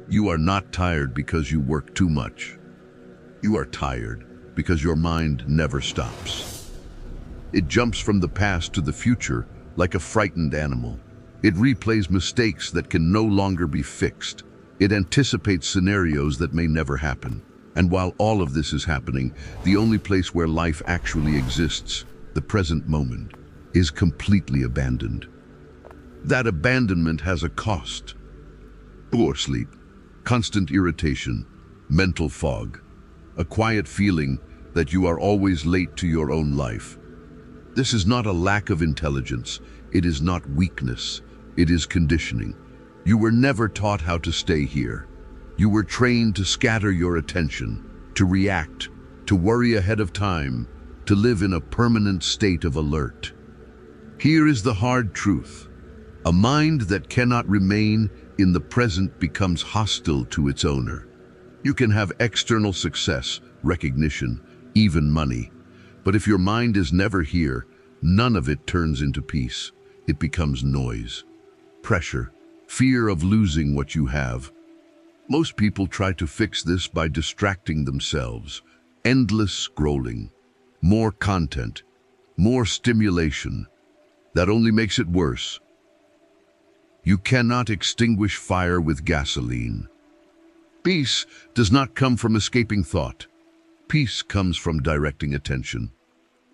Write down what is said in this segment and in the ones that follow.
You are not tired because you work too much. You are tired because your mind never stops. It jumps from the past to the future like a frightened animal. It replays mistakes that can no longer be fixed. It anticipates scenarios that may never happen. And while all of this is happening, the only place where life actually exists, the present moment, is completely abandoned. That abandonment has a cost. Poor sleep, constant irritation, mental fog, a quiet feeling that you are always late to your own life. This is not a lack of intelligence. It is not weakness. It is conditioning. You were never taught how to stay here. You were trained to scatter your attention, to react, to worry ahead of time, to live in a permanent state of alert. Here is the hard truth. A mind that cannot remain in the present becomes hostile to its owner. You can have external success, recognition, even money. But if your mind is never here, none of it turns into peace. It becomes noise, pressure, fear of losing what you have. Most people try to fix this by distracting themselves. Endless scrolling, more content, more stimulation. That only makes it worse. You cannot extinguish fire with gasoline. Peace does not come from escaping thought. Peace comes from directing attention.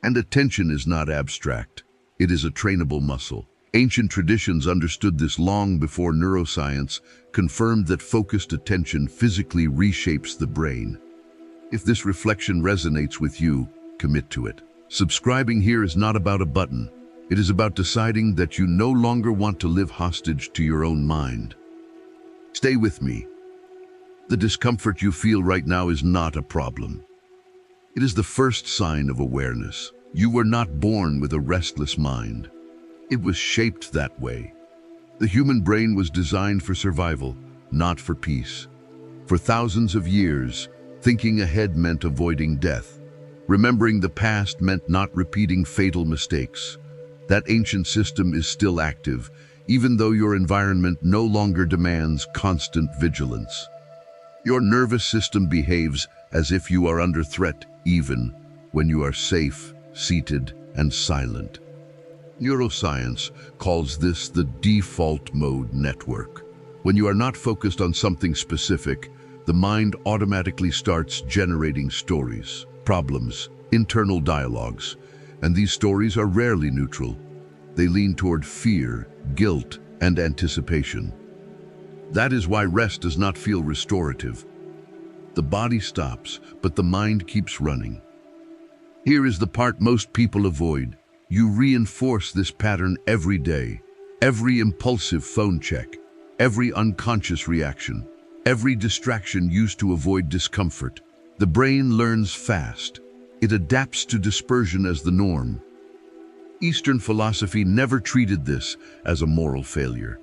And attention is not abstract. It is a trainable muscle. Ancient traditions understood this long before neuroscience confirmed that focused attention physically reshapes the brain. If this reflection resonates with you, commit to it. Subscribing here is not about a button. It is about deciding that you no longer want to live hostage to your own mind. Stay with me. The discomfort you feel right now is not a problem. It is the first sign of awareness. You were not born with a restless mind. It was shaped that way. The human brain was designed for survival, not for peace. For thousands of years, thinking ahead meant avoiding death. Remembering the past meant not repeating fatal mistakes. That ancient system is still active, even though your environment no longer demands constant vigilance. Your nervous system behaves as if you are under threat, even when you are safe, seated, and silent. Neuroscience calls this the default mode network. When you are not focused on something specific, the mind automatically starts generating stories, problems, internal dialogues, and these stories are rarely neutral. They lean toward fear, guilt, and anticipation. That is why rest does not feel restorative. The body stops, but the mind keeps running. Here is the part most people avoid. You reinforce this pattern every day. Every impulsive phone check, every unconscious reaction, every distraction used to avoid discomfort. The brain learns fast. It adapts to dispersion as the norm. Eastern philosophy never treated this as a moral failure.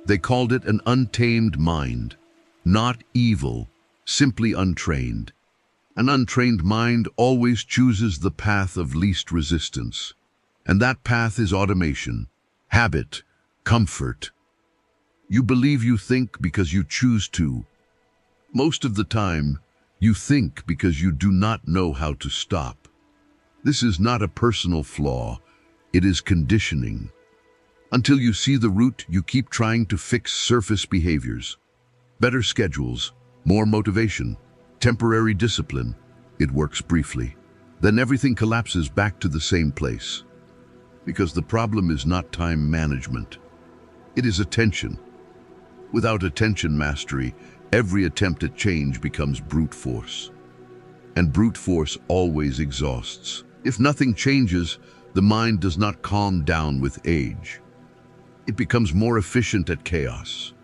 They called it an untamed mind, not evil, simply untrained. An untrained mind always chooses the path of least resistance. And that path is automation, habit, comfort. You believe you think because you choose to. Most of the time, you think because you do not know how to stop. This is not a personal flaw, it is conditioning. Until you see the root, you keep trying to fix surface behaviors. Better schedules, more motivation, temporary discipline. It works briefly. Then everything collapses back to the same place. Because the problem is not time management. It is attention. Without attention mastery, every attempt at change becomes brute force. And brute force always exhausts. If nothing changes, the mind does not calm down with age. It becomes more efficient at chaos.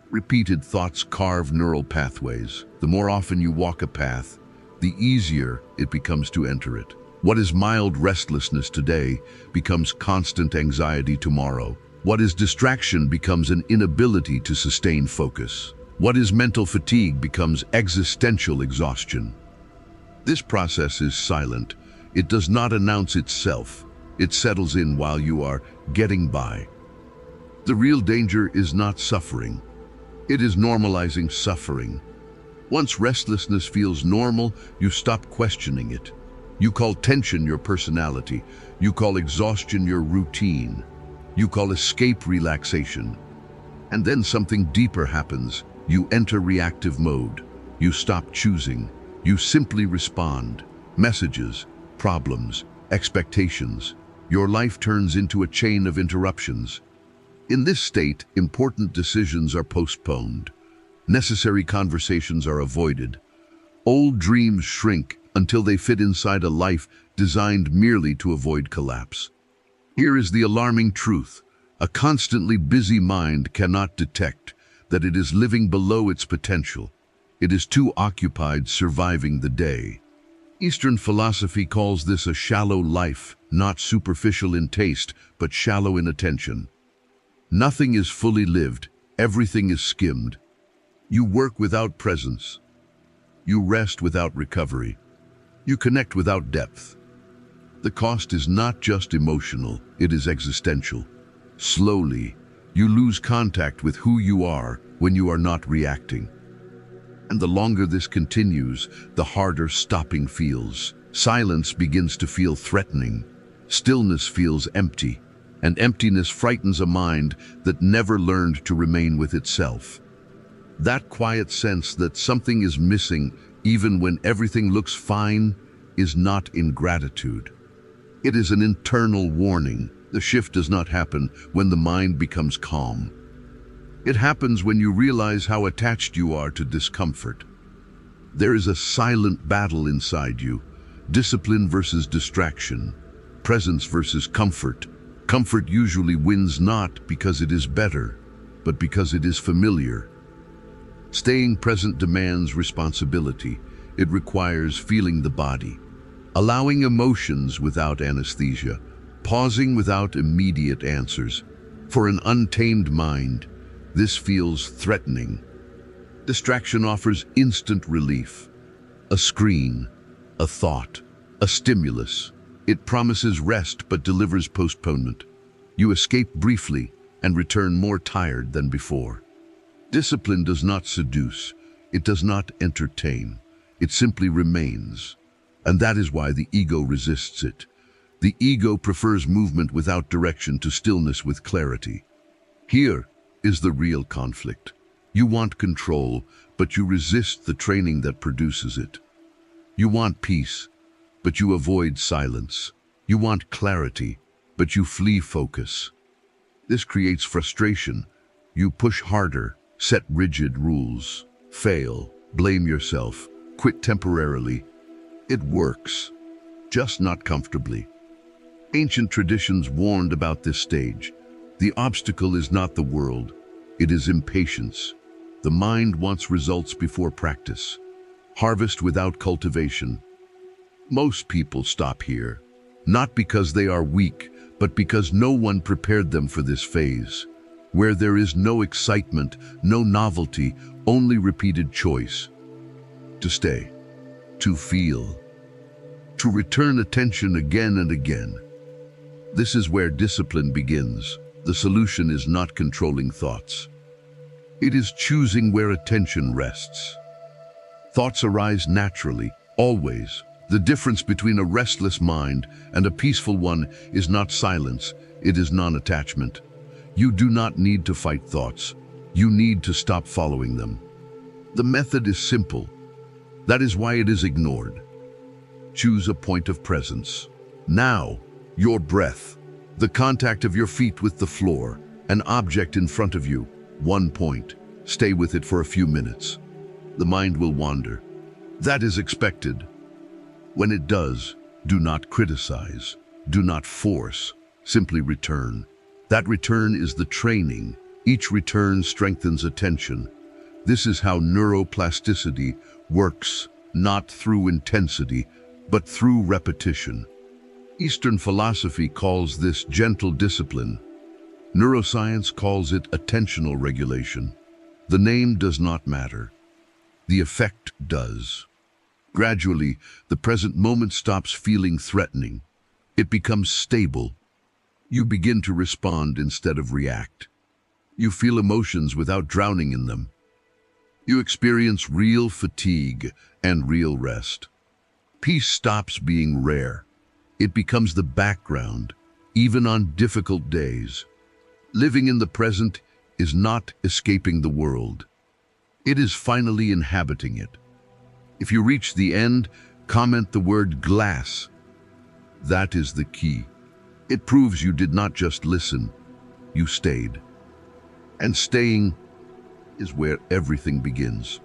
Repeated thoughts carve neural pathways. The more often you walk a path, the easier it becomes to enter it. What is mild restlessness today becomes constant anxiety tomorrow. What is distraction becomes an inability to sustain focus. What is mental fatigue becomes existential exhaustion. This process is silent. It does not announce itself. It settles in while you are getting by. The real danger is not suffering. It is normalizing suffering. Once restlessness feels normal, you stop questioning it. You call tension your personality. You call exhaustion your routine. You call escape relaxation. And then something deeper happens. You enter reactive mode. You stop choosing. You simply respond. Messages, problems, expectations. Your life turns into a chain of interruptions. In this state, important decisions are postponed. Necessary conversations are avoided. Old dreams shrink until they fit inside a life designed merely to avoid collapse. Here is the alarming truth. A constantly busy mind cannot detect that it is living below its potential. It is too occupied surviving the day. Eastern philosophy calls this a shallow life, not superficial in taste, but shallow in attention. Nothing is fully lived, everything is skimmed. You work without presence. You rest without recovery. You connect without depth. The cost is not just emotional, it is existential. Slowly, you lose contact with who you are when you are not reacting. And the longer this continues, the harder stopping feels. Silence begins to feel threatening. Stillness feels empty, and emptiness frightens a mind that never learned to remain with itself. That quiet sense that something is missing, even when everything looks fine, is not ingratitude. It is an internal warning. The shift does not happen when the mind becomes calm. It happens when you realize how attached you are to discomfort. There is a silent battle inside you. Discipline versus distraction. Presence versus comfort. Comfort usually wins not because it is better, but because it is familiar. Staying present demands responsibility. It requires feeling the body, allowing emotions without anesthesia, pausing without immediate answers. For an untamed mind, this feels threatening. Distraction offers instant relief. A screen, a thought, a stimulus. It promises rest but delivers postponement. You escape briefly and return more tired than before. Discipline does not seduce. It does not entertain. It simply remains. And that is why the ego resists it. The ego prefers movement without direction to stillness with clarity. Here is the real conflict. You want control, but you resist the training that produces it. You want peace, but you avoid silence. You want clarity, but you flee focus. This creates frustration. You push harder, set rigid rules, fail, blame yourself, quit temporarily. It works, just not comfortably. Ancient traditions warned about this stage. The obstacle is not the world, it is impatience. The mind wants results before practice. Harvest without cultivation. Most people stop here, not because they are weak, but because no one prepared them for this phase, where there is no excitement, no novelty, only repeated choice. To stay, to feel, to return attention again and again. This is where discipline begins. The solution is not controlling thoughts. It is choosing where attention rests. Thoughts arise naturally, always. The difference between a restless mind and a peaceful one is not silence, it is non-attachment. You do not need to fight thoughts. You need to stop following them. The method is simple. That is why it is ignored. Choose a point of presence. Now, your breath, the contact of your feet with the floor, an object in front of you, one point. Stay with it for a few minutes. The mind will wander. That is expected. When it does, do not criticize, do not force, simply return. That return is the training. Each return strengthens attention. This is how neuroplasticity works, not through intensity, but through repetition. Eastern philosophy calls this gentle discipline. Neuroscience calls it attentional regulation. The name does not matter. The effect does. Gradually, the present moment stops feeling threatening. It becomes stable. You begin to respond instead of react. You feel emotions without drowning in them. You experience real fatigue and real rest. Peace stops being rare. It becomes the background, even on difficult days. Living in the present is not escaping the world. It is finally inhabiting it. If you reach the end, comment the word glass. That is the key. It proves you did not just listen, you stayed. And staying is where everything begins.